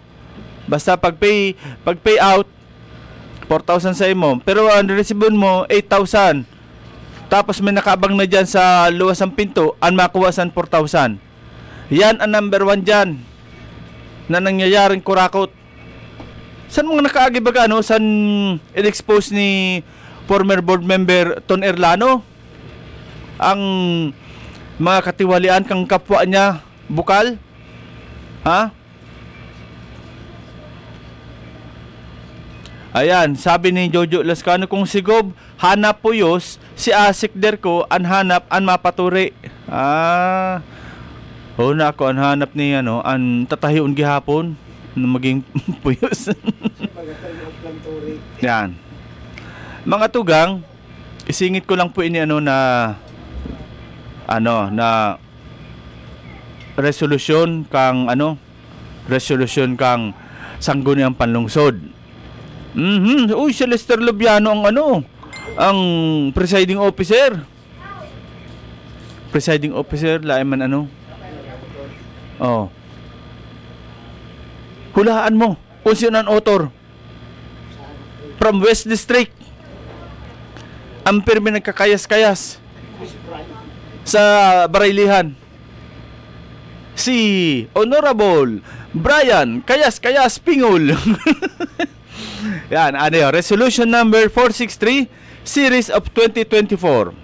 Basta pag pay out 4,000 sa imo, pero ang receive mo 8,000. Tapos may nakabang na dyan sa luwas ng pinto, ang makuwasan 4,000. Yan ang number 1 dyan na nangyayaring kurakot. Saan mga nakaagibag saan in-expose ni former board member Ton Erlano ang mga katiwalian kang kapwa niya bukal? Ayan, sabi ni Jojo Lascano, kung si Gob hanap puyos, si Asik Derko ang hanap ang mapaturi. Na ako ang hanap ni ang tatahiun gihapon na maging puyos. Yan. Mga tugang, isingit ko lang po ini na resolusyon kang sangguniang panlungsod. Uy, si Lester Lubiano ang presiding officer. Presiding officer, laiman hulaan mo kung sino ang author. From West District. Ang pirmi nagkakayas-kayas sa Barailihan. Si Honorable Brian Kayas-Kayas Pingol. Yan, Resolution number 463, Series of 2024.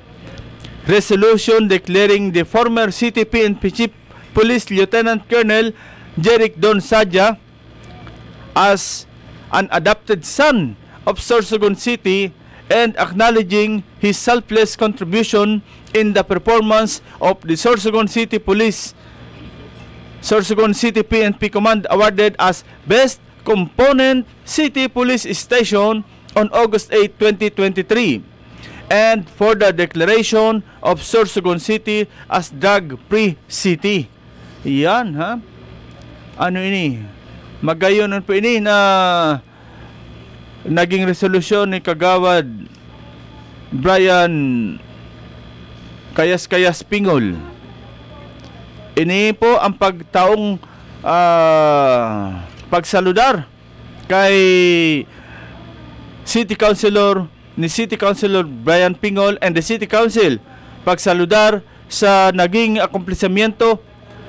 Resolution declaring the former City PNP Chief Police Lieutenant Colonel Jeric Don Sadja as an adopted son of Sorsogon City and acknowledging his selfless contribution in the performance of the Sorsogon City Police. Sorsogon City PNP Command awarded as Best Component City Police Station on August 8, 2023, and for the declaration of Sorsogon City as drug-free city. Yan, ini? Magayon po ini na naging resolusyon ni Kagawad Brian Kayas-Kayas Pingol. Ini po ang pagtaong pagsaludar kay City Councilor Brian Pingol and the City Council. Pagsaludar sa naging akumplesamiento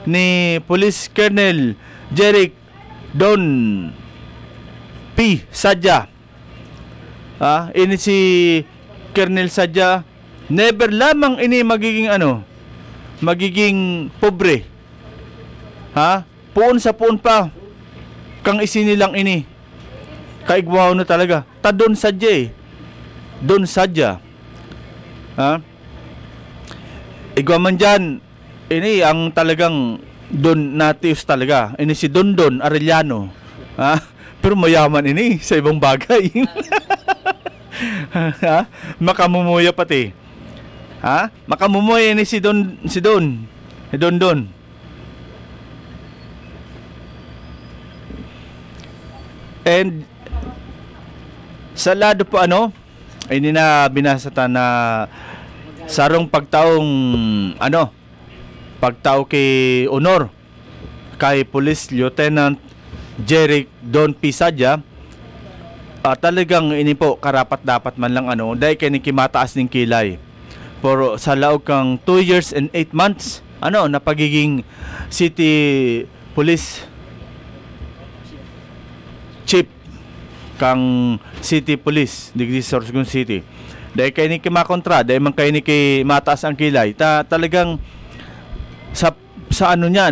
ni Police Colonel Jeric Don P. Sadja. Ini si Colonel Sadja, never lamang ini magiging pobre. Puon sa puon pa. kang isinilang ini. Kaigwaw na talaga. Ta doon sadya eh. Doon sadya. Ha? Igwa man dyan, ini ang talagang Don Natius talaga. Ini si Don Arellano. Ha? Pero mayaman ini sa ibang bagay. Ha? Makamumuya pati. Ha? Makamumuya ini si Don. And sa lado po ini na binasata na sarong pagtao kay honor kay Police Lieutenant Jeric Don Pisadya, talagang ini po karapat dapat man lang dahil kay nikimataas ning kilay pero sa laog kang 2 years and 8 months na pagiging city police chief kang city police digdi Sorsogon City. Dahil kay ni kimakontra, dahil man kay ni mataas ang kilay, talagang sa niya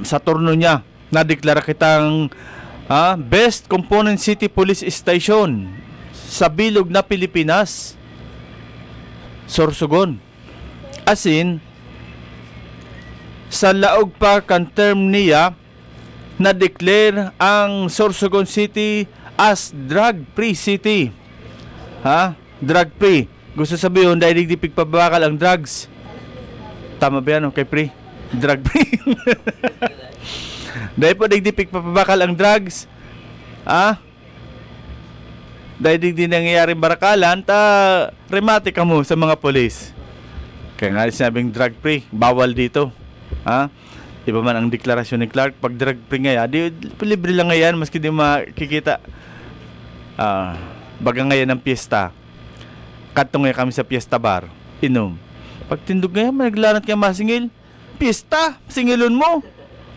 sa turno niya nadeklara kitang best component city police station sa bilog na Pilipinas, Sorsogon. As in, sa laog pa kan term niya na-declare ang Sorsogon City as drug-free city. Drug-free. Gusto sabihin, dahil di pagpabakal ang drugs. Tama ba yan, okay, pre? Drug-free. Dahil po di pagpabakal ang drugs. Dahil di nangyayari barakalan, remate ka mo sa mga polis. Kaya nga sinabing drug-free, bawal dito. Iba man ang deklarasyon ni Clark, pag drug-free ngayon, libre lang ngayon, maski di makikita. Baga ngayon ang piyesta. Katong ngayon kami sa piyesta bar, inom. Pag tindog ngayon, naglarat ka masingil. Piyesta, singilon mo.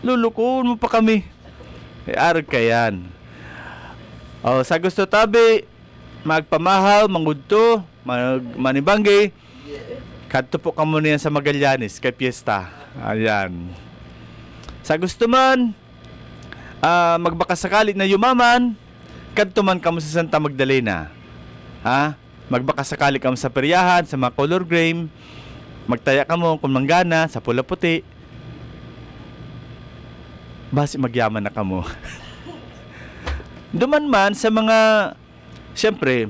Lulukuon mo pa kami. Arag ka yan. Sa gusto tabi, magpamahaw, mangudto, manibangge, kadto po ka muna yan sa Magallanes, kay piyesta. Ayan. Sa gusto man, magbakasakali na yumaman, kadto man kamo sa Santa Magdalena. Magbakasakali kamo sa peryahan, sa mga color game, magtaya kamo kung manggana, sa pula puti. Basi magyaman na kamo. Duman man sa mga, siyempre,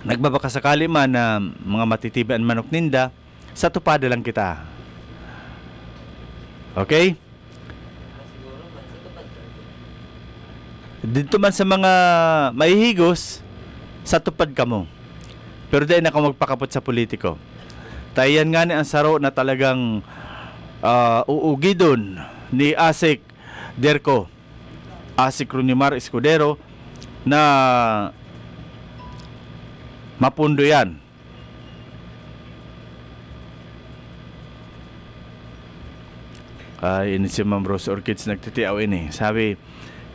nagbabakasakali man na mga matitibaan manok ninda, sa tupada lang kita. Okay? Dito man sa mga mahihigos, sa tupad ka mo. Pero dahil na ako magpakapot sa politiko. Tayan nga ni ang saro na talagang uugi doon ni Asik Derco, Asik Runimar Escudero, na mapundo yan. Ini si Ma'am Rose Orchids nagtitiaw ini. Sabi,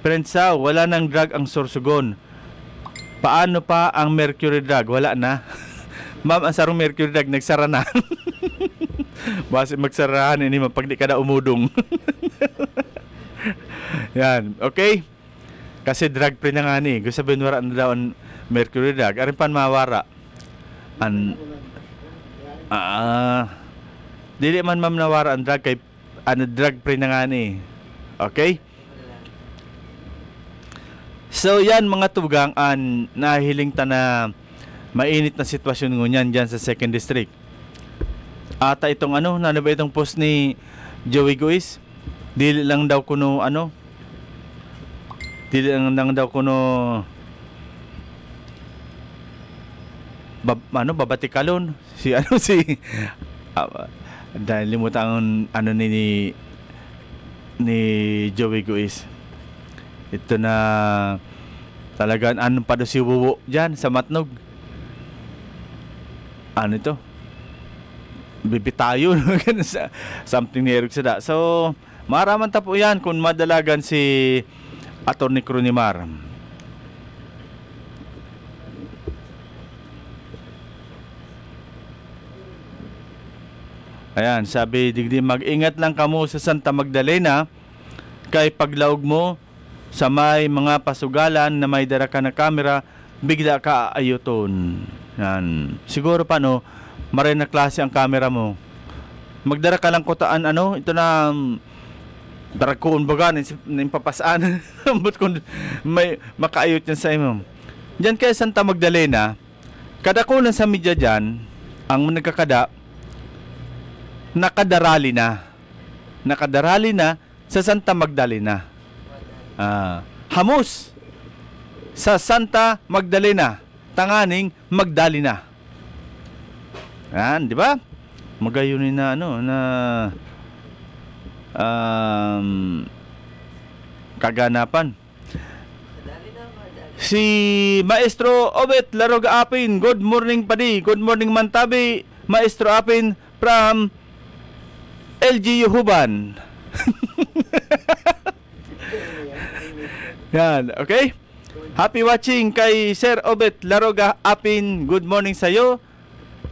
Prensa, wala nang drug ang Sorsogon. Paano pa ang mercury drug? Wala na. Ma'am, ang sarong mercury drug, nagsara na. Basi magsarahan ini pag di ka na umudong. Yan, okay? Kasi drug free na nga ni. Gusto sabihin wala na daw ang mercury drug. Arin pan mawara. Dili man ma'am nawara ang drug kay drug free na nga ni. Okay? So yan mga tugang nahiling ta na mainit na sitwasyon ngunyan dyan sa 2nd District. Ata itong ano ba itong post ni Joey Guis? Dili lang daw kuno Dili lang daw kuno babatikalon si dahil limutan ni Joey Guis. Ito na talagang pa do si Wuwo dyan sa Matnog. Ano ito? Bibitayo something ni Eric Sada. So maraman ta po yan kung madalagan si Atty. Crunimar. Ayan, sabi digdi mag-ingat lang kamo sa Santa Magdalena Kay paglaog mo sa may mga pasugalan na may dara ka na camera, bigla ka ayuton. Yan. Siguro pa no, maray na klase ang camera mo. Magdara ka lang kutaan ano, ito na darakoon baga nin papasaan. But kung may makaayot yan sa imo. Diyan kay Santa Magdalena, kadakunan sa media diyan, ang nagkakada nakadarali na sa Santa Magdalena. Hamos sa Santa Magdalena, tanganing Magdalena. Yan, di ba? Magayunin na ano na kaganapan. Si Maestro Obet Larog Apin, good morning padi, good morning Mantabi, Maestro Apin from LGU Huban. Yan, okay? Happy watching kay Sir Obet Laroga Apin. Good morning sa iyo.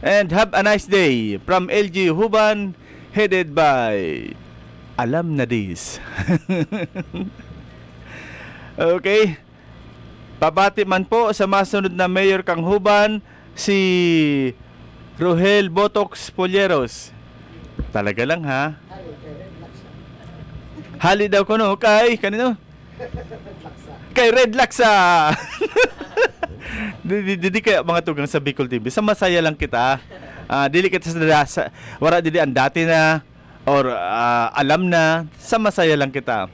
And have a nice day from LG Huban, headed by Alam na Dis. Okay. Pabati man po sa masunod na mayor kang Huban, si Rohel Botox Polleros. Talaga lang ha. Hali daw ko no kay kanino? Kay Red Laksa. Didi kaya mga tugang sa Bicol TV. Sa masaya lang kita. Dili kita sa wala dili ang dati na or alam na, sa masaya lang kita.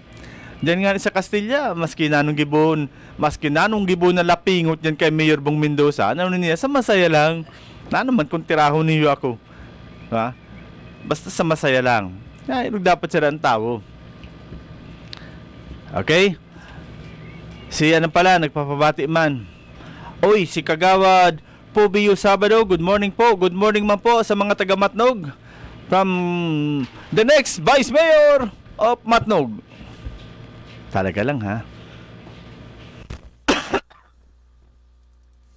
Diyan nga sa Castilla, maski nanong gibon na lapingot yan kay Mayor Bong Mendoza. Ano niya, sa masaya lang. Na naman kung tiraho niyo ako. Ha? Basta sa masaya lang. Dapat sila ang tao. Okay? Si ano pala, nagpapabati man. Oy, si Kagawad Pobio Sabado, good morning po. Good morning man po sa mga taga Matnog. From the next Vice Mayor of Matnog. Talaga lang ha.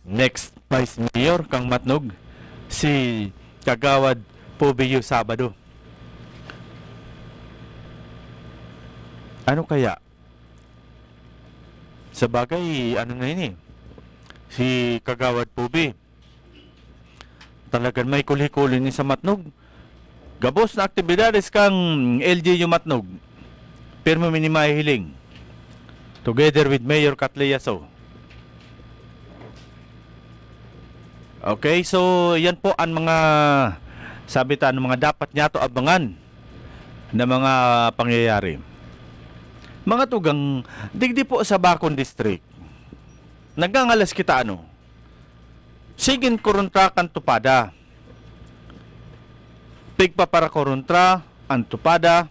Next Vice Mayor kang Matnog, si Kagawad Pobio Sabado. Ano kaya? Sa bagay, ano na yun eh, si Kagawad Pubi talagang may kuli-kuli ni sa Matnog. Gabos na aktibidades kang LGU Matnog, pero minimay hiling together with Mayor Catleyaso. Okay, so yan po ang mga sabitan ng mga dapat niya to abangan na mga pangyayari. Mga tugang, digdi po sa Bacon District, nagangalas kita ano, sigin kuruntra kan tupada, pigpa para kuruntra, ang tupada,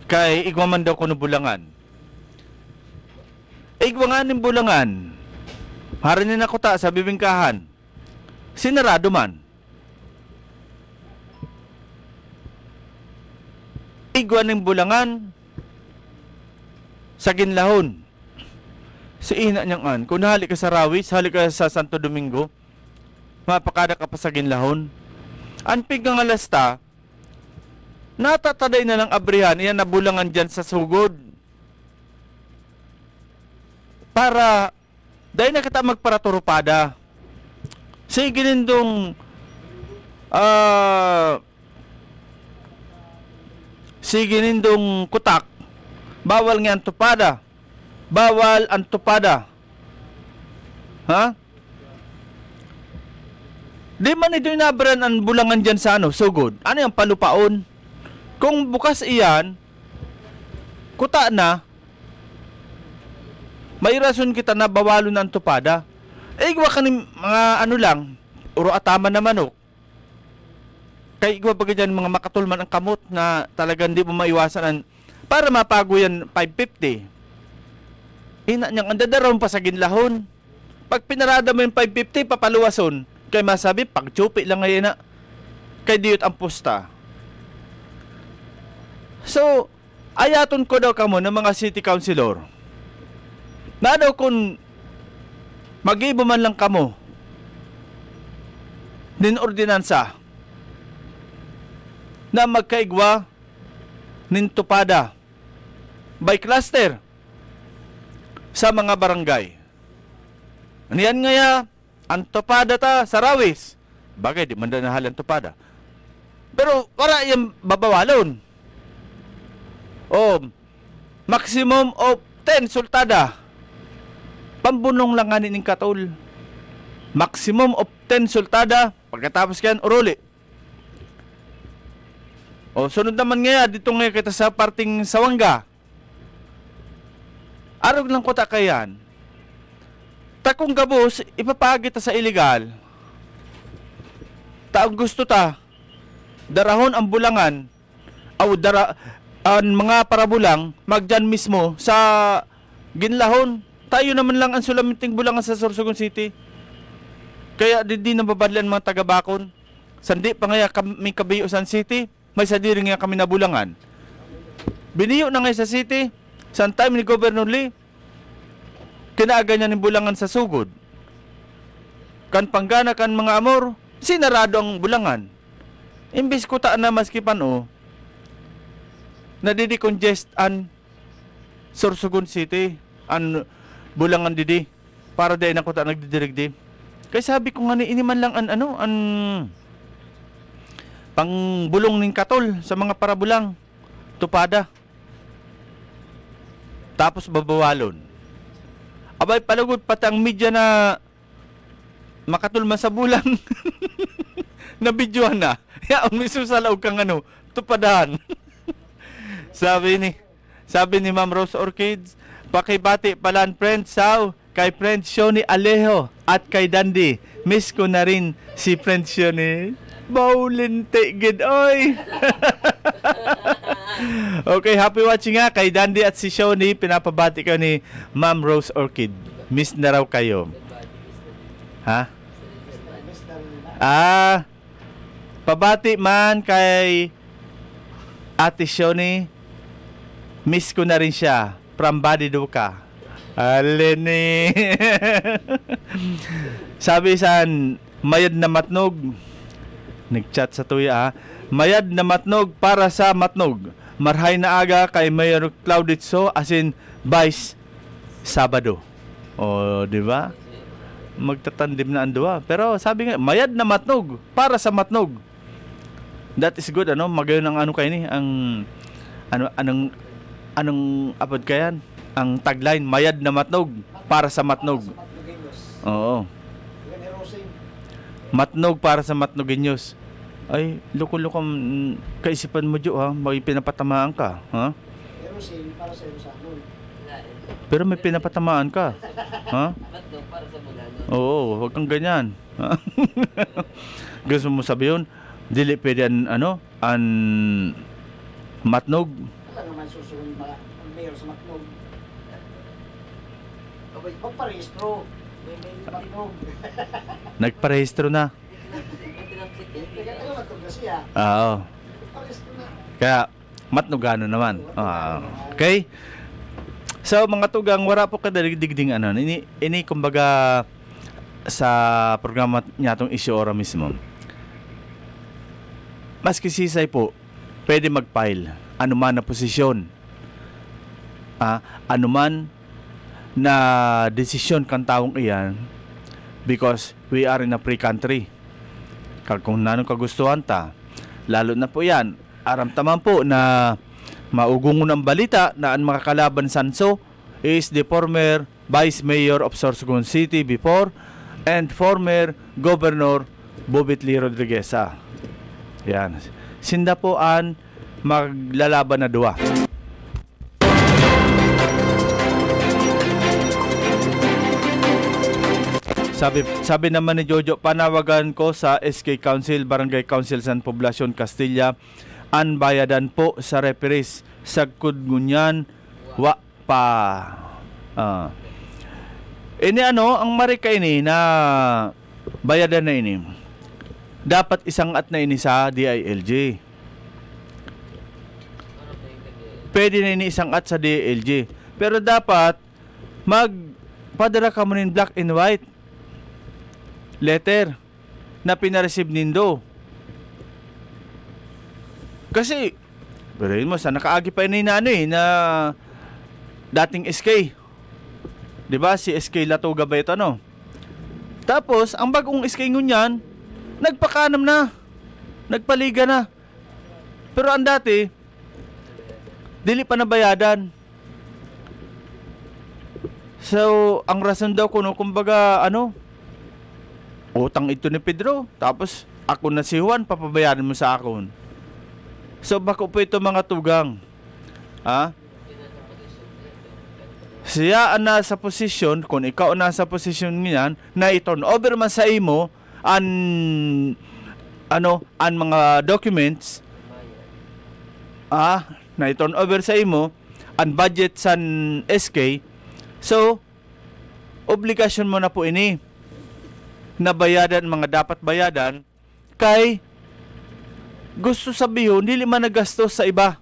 kay igwaman daw kuno bulangan. Igwangan ng bulangan, haranin ako ta sa bibingkahan, sinarado man. Igwan ng bulangan sa ginlahon. Si ina niyang an, kung hali ka sa Rawis, hali ka sa Santo Domingo, mapakada ka pa sa ginlahon. Anpig ang alasta, natataday na lang abrihan, iyan na bulangan dyan sa sugod. Para, dahil na kita magparaturupada. Sige nindong, sige nindong kutak, bawal nga ang tupada. Bawal ang tupada. Ha? Di man ito inabran ang bulangan dyan sa ano, sugod. Ano yung palupaon? Kung bukas iyan, kuta na, may rason kita na bawalon ng tupada. Igwa ka ni mga ano lang, uro ataman na manok. Kaya igwa baga dyan mga makatulman ang kamot na talagang di mo maiwasan ang, para mapago yan 550. Ina niyang andadaron pa sa ginlahon. Pag pinarada mo yung 550, papaluwason. Kaya masabi, pagchupi lang ngayon na. Kay diyot ang pusta. So, ayaton ko daw kamo ng mga city councilor. Na daw kung mag-ibo man lang kamo din ordinansa na magkaigwa nin tupada by cluster sa mga barangay. Niyan ngaya ang tupada ta sa Rawis. Bagay, di man na nahalan tupada. Pero wala yung babawalon. O maximum of 10 sultada. Pambunong lang nga ning katol. Maximum of 10 sultada. Pagkatapos yan, uruli. O sunod naman nga, dito nga kita sa parting Sawanga. Arog lang ko ta kayan. Takong gabos, ipapagit ta sa illegal. Taong gusto ta, darahon ang bulangan, ang mga parabulang, magdyan mismo sa ginlahon. Tayo naman lang ang sulaminting bulangan sa Sorsogon City. Kaya di nababadlan mga taga-Bakon. Sandi pa nga kami kabayo sa City, may sadiri nga kami na bulangan. Biniyo na nga sa City, sa time ni Governor Lee, kinaaga niya ng bulangan sa sugod. Kan panggana kan mga amor, sinarado ang bulangan. Imbis ko taan na maskipan nadidi-congest an Sorsogon City, an bulangan didi, para dahin ako taan nagdidirigdi. Kaya sabi ko nga ni, ini man lang an pangbulong ning katol sa mga parabulang, tupada. Tapos babawalon. Abay, palagod pati ang media na makatulman sa bulang. Na videohan na. Yaon mismo sa laog kang tupadahan. sabi ni Ma'am Rose Orchids, pakibati palan friend Sao, kay friend Shoni Alejo at kay Dandy. Miss ko na rin si friend Shoni. Baulinte gid oy. Okay, happy watching nga kay Dandy at si Shoni. Pinapabati ko ni Ma'am Rose Orchid. Miss na raw kayo. Ha? Pabati man kay Ate Shoni. Miss ko na rin siya. From Badiduka. Alini. Sabi san, mayad na matnog. Nag-chat sa tuya mayad na matnog para sa matnog. Marhay na aga kay Mayor Clauditso asin Vice Sabado. O, di ba? Magtatandim na ang dua. Pero sabi nga, mayad na matnog para sa matnog. That is good, magayon ang kayo ni, ang anong apod kayan? Ang tagline, mayad na matnog para sa matnog. Oo. Matnog para sa matnoginyos. Ay, loko-loko kaisipan mo jo ha, may pinapatamaan ka, ha? Pero may pinapatamaan ka. Ha? Oo, wag kang ganyan. Gusto mo sabihin, dili pwede an matnog. Wala naman susunod ang mayor sa matnog. Abay, magparehistro. May matnog. Nagparehistro na. Oo. Kaya matnogano naman. Okay? So mga tugang, wala po kadaligdigding ini kumbaga sa programa niya itong issue ora mismo. Maski sisay po, pwede mag-file anuman na posisyon. Anuman na desisyon kan taong iyan, because we are in a free country. Kung nanong kagustuhan ta, lalo na po yan, aramtaman po na maugungon ang balita na ang mga kalaban Sanso is the former Vice Mayor of Sorsogon City before and former Governor Bobit Lee Rodriguez. Yan. Sinda po ang maglalaban na dua. Sabi naman ni Jojo, panawagan ko sa SK Council, Barangay Council San Poblacion, Castilla, anbayadan po sa referees sagkod ngunyan wa pa. Ini ang marika ini na bayadan na ini. Dapat isang at na ini sa DILG. Pwede na ini isang at sa DILG. Pero dapat magpadala ka mo ng black and white letter na pinareceive nindo. Kasi, pero mo, sa nakaagi pa yun na na dating SK. Diba? Si SK Latuga ba ito, ano? Tapos, ang bagong SK ngunyan, nagpakanam na. Nagpaliga na. Pero ang dati, dili pa nabayadan. So, ang rason daw kuno, kumbaga, utang ito ni Pedro. Tapos, ako na si Juan, papabayaran mo sa akon. So, bako po ito mga tugang. Siya ang nasa posisyon, kung ikaw ang nasa posisyon niyan, na i-turn over man sa imo, ang mga documents, na i-turn over sa imo, ang budget sa SK, so, obligasyon mo na po ini na bayadan mga dapat bayadan kay gusto sabihin dili man nagastos sa iba.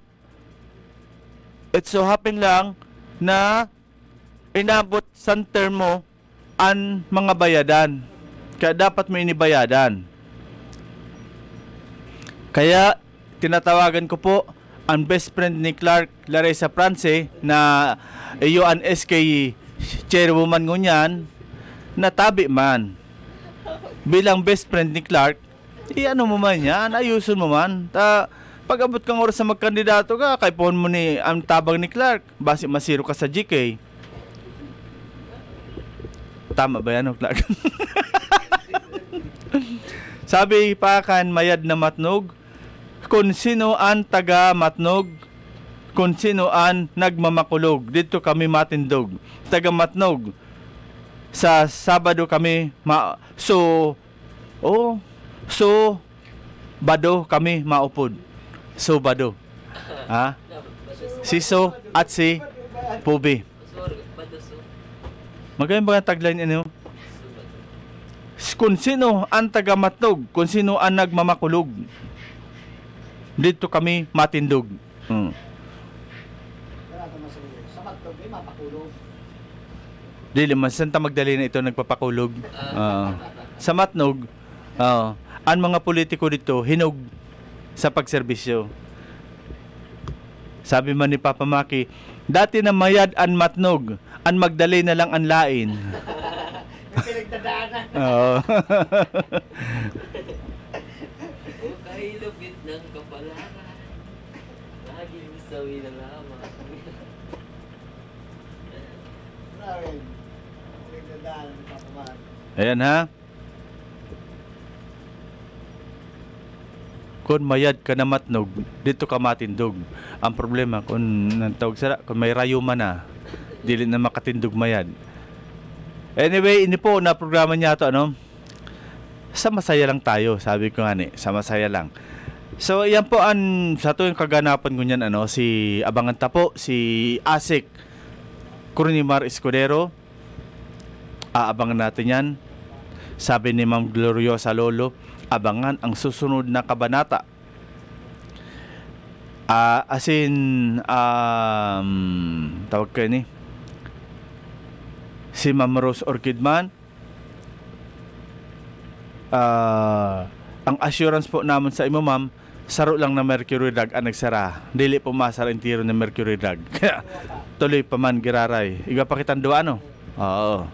It so happen lang na inabot sa term mo ang mga bayadan. Kaya dapat mo inibayadan. Kaya tinatawagan ko po ang best friend ni Clark, Larissa France, na iyo ang SK chairwoman ngunyan, natabi man. Bilang best friend ni Clark, ano mo man yan, ayusun mo man. Pag abot kang oras sa magkandidato ka, kay pohon mo ni ang tabang ni Clark, basi masiro ka sa GK. Tama ba yan, Clark? Sabi pa kan mayad na matnog, kung sino ang taga matnog, kung sino ang nagmamakulog, dito kami matindog. Taga matnog, sa Sabado kami bado kami maupod. So bado. Si So at si Pubi. Magayon ba ang tagline inyo? Kung sino ang taga matnog, kung sino ang nagmamakulog, dito kami matindog. Sa matnog, may mapakulog. Dili man santa magdali na ito nagpapakulog. Sa matnog, ang mga politiko dito hinog sa pagserbisyo. Sabi man ni Papa Maki, dati na mayad ang matnog, ang magdali na lang ang lain. May pinagdadaanan. Oo. Kahilupit ng kapalaran, laging sawi na lamang. Grabe. Pinagdadaanan ng papaman. Ayan ha. Kung mayad ka na matnog, dito ka matindog. Ang problema, kung may rayuma na, dili na makatindog mayad. Anyway, ini po na programa niya to, sa masaya lang tayo, sabi ko nga sa masaya lang. So, yan po sa tuwing kaganapan ko niyan, si Abangan Tapo, si Asik Coronimar Escudero. Aabangan natin yan. Sabi ni Ma'am Gloriosa Lolo, abangan ang susunod na kabanata. Tawag kayo ni si Ma'am Rose Orchidman. Ang assurance po naman sa imo, ma'am, saro lang na Mercury Drug ang nagsara. Dili po masar ang tiro ng Mercury Drug. Kaya tuloy pa man giraray. Iga pa kitang duwa, Oo.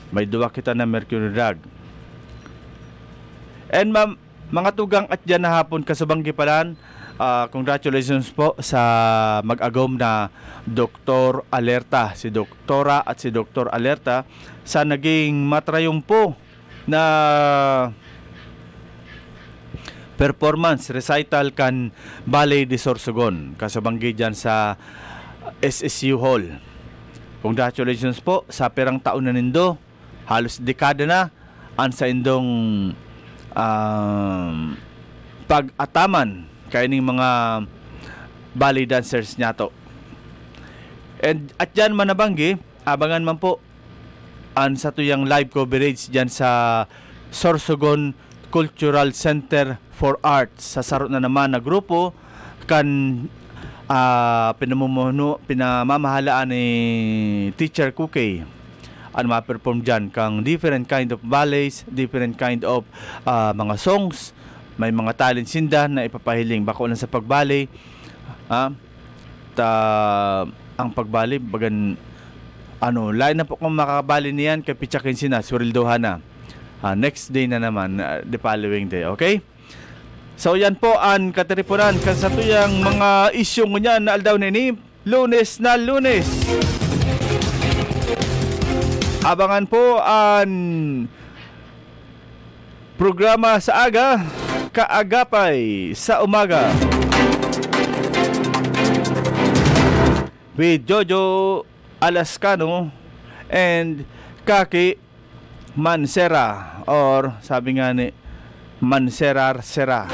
May duwa kita na Mercury Drug. And ma'am, mga tugang at dyan na hapon kasubang gipalan, congratulations po sa mag-agom na Dr. Alerta, si Doktora at si Dr. Alerta sa naging matrayumpo na performance recital kan Ballet de Sorsogon kasubanggi dyan sa SSU Hall. Congratulations po sa perang taon na nindo, halos dekada na ang sa indong pag-ataman kaining mga ballet dancers niya to. And at dyan manabanggi, abangan man po ang sa tuyang live coverage dyan sa Sorsogon Cultural Center for Arts. Sa saro na naman na grupo kan pinamamahalaan ni Teacher Kukay ang ma-perform dyan kang different kind of ballets, different kind of mga songs may mga talent sinda na ipapahiling bako lang sa pagbali. Ang pagbali bagan lain na po kung makakabali niyan kay pitsakin sina sweldohan na. Next day na naman, the following day, okay? So yan po ang katiripunan sa tuyang mga isyong niyan na aldaw nini Lunes na Lunes. Abangan po ang programa sa aga, kaagapay sa umaga with Jojo Alascano and Kaki Mansera, or sabi nga ni Manserar Sera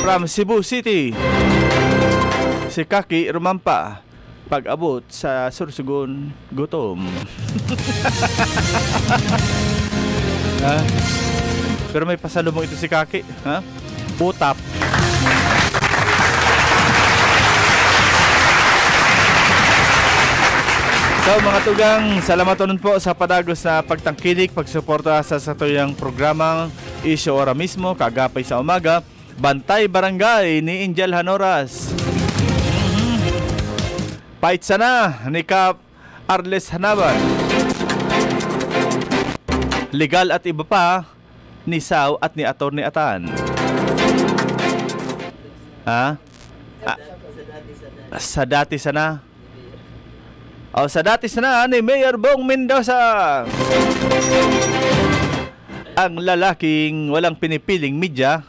from Cebu City. Si Kaki rumampa pag-abot sa Sorsogon gutom. Pero may pasalubong ito si Kaki, Utap. So mga tugang, salamaton po sa padagos na pagtangkilik, pagsuporta sa satuyang programang Isyo Ora Mismo, kagapay sa umaga, Bantay Barangay ni Angel Hanoras. Pait sana ni Kap Arles Hanaban. Legal at iba pa ni Sao at ni Atty. Atan. Sa dati sana. Sa dati sana ni Mayor Bong Mendoza. Ang lalaking walang pinipiling media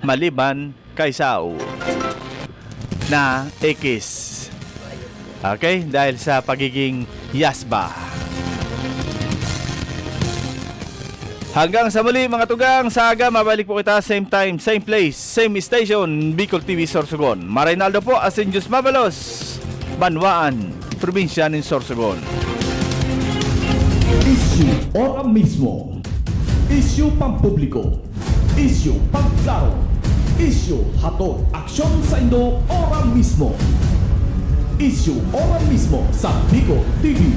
maliban kay Sao na ekis. Okay? Dahil sa pagiging yasba. Hanggang sa muli mga tugang, sa aga mabalik po kita same time, same place, same station, Bicol TV Sorsogon. Marinaldo po, Asinjus Mabalos, Banwaan, probinsya ng Sorsogon. Isyu Ora Mismo. Isyu pampubliko. Isyu pangklaro. Isyu hatod aksyon sa Indo Ora Mismo. Isyu Ora Mismo sa Bicol TV.